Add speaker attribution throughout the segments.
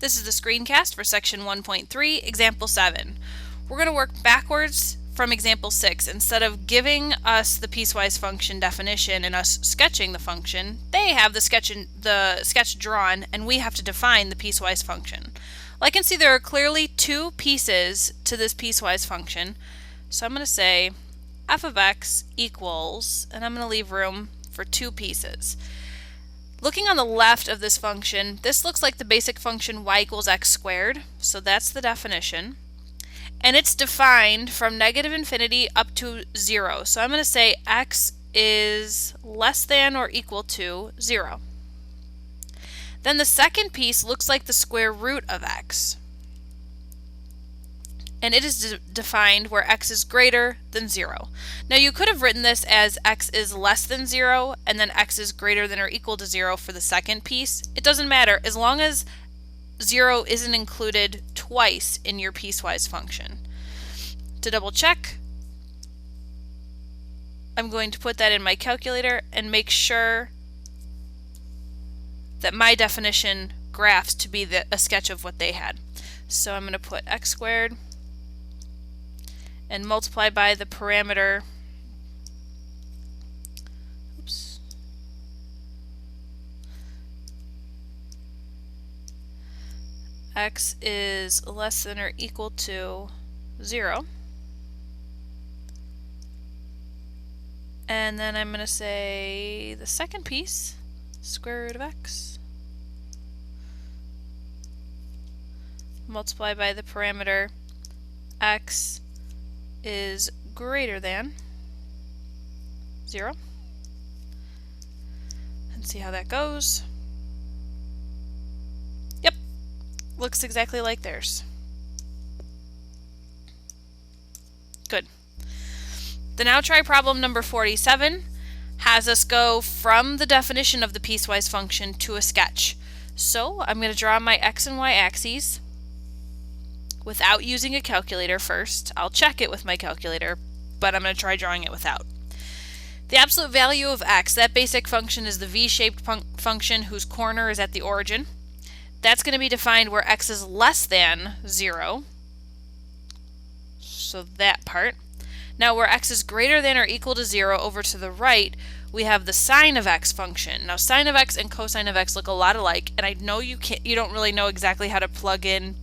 Speaker 1: This is the screencast for section 1.3, example 7. We're going to work backwards from example 6. Instead of giving us the piecewise function definition and us sketching the function, they have the sketch drawn and we have to define the piecewise function. Well, I can see there are clearly two pieces to this piecewise function, so I'm going to say f of x equals, and I'm going to leave room for two pieces. Looking on the left of this function, this looks like the basic function y equals x squared, so that's the definition. And it's defined from negative infinity up to 0. So I'm going to say x is less than or equal to 0. Then the second piece looks like the square root of x. And it is defined where x is greater than 0. Now you could have written this as x is less than 0 and then x is greater than or equal to 0 for the second piece. It doesn't matter as long as 0 isn't included twice in your piecewise function. To double check, I'm going to put that in my calculator and make sure that my definition graphs to be a sketch of what they had. So I'm going to put x squared and multiply by the parameter x is less than or equal to 0. And then I'm going to say the second piece, square root of x, multiply by the parameter x is greater than 0. And see how that goes. Yep, looks exactly like theirs. Good. The now try problem number 47 has us go from the definition of the piecewise function to a sketch. So I'm going to draw my x and y axes without using a calculator first. I'll check it with my calculator, but I'm going to try drawing it without. The absolute value of x, that basic function is the v-shaped function whose corner is at the origin. That's going to be defined where x is less than 0. So that part. Now where x is greater than or equal to 0 over to the right, we have the sine of x function. Now sine of x and cosine of x look a lot alike, and I know you don't really know exactly how to plug in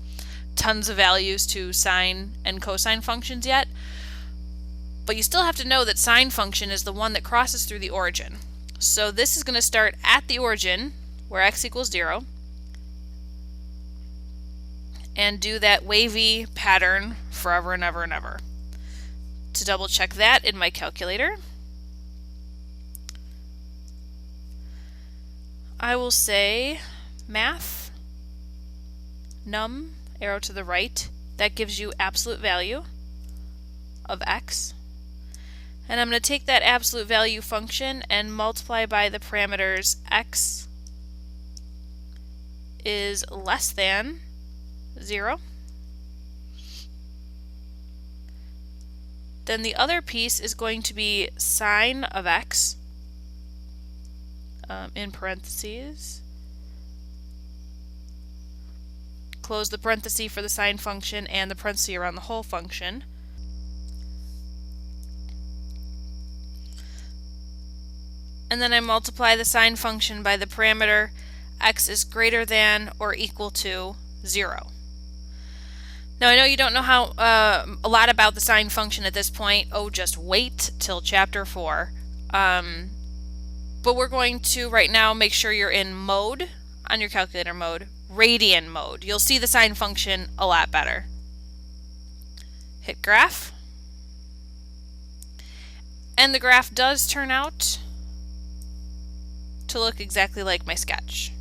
Speaker 1: tons of values to sine and cosine functions yet, but you still have to know that sine function is the one that crosses through the origin. So this is going to start at the origin where x equals 0 and do that wavy pattern forever and ever and ever. To double check that in my calculator, I will say math num arrow to the right. That gives you absolute value of x. And I'm going to take that absolute value function and multiply by the parameters x is less than 0. Then the other piece is going to be sine of x in parentheses. Close the parenthesis for the sine function and the parenthesis around the whole function. And then I multiply the sine function by the parameter x is greater than or equal to 0. Now I know you don't know how a lot about the sine function at this point. Oh, just wait till chapter 4. But we're going to right now make sure you're in mode, on your calculator mode, radian mode. You'll see the sine function a lot better. Hit graph. And the graph does turn out to look exactly like my sketch.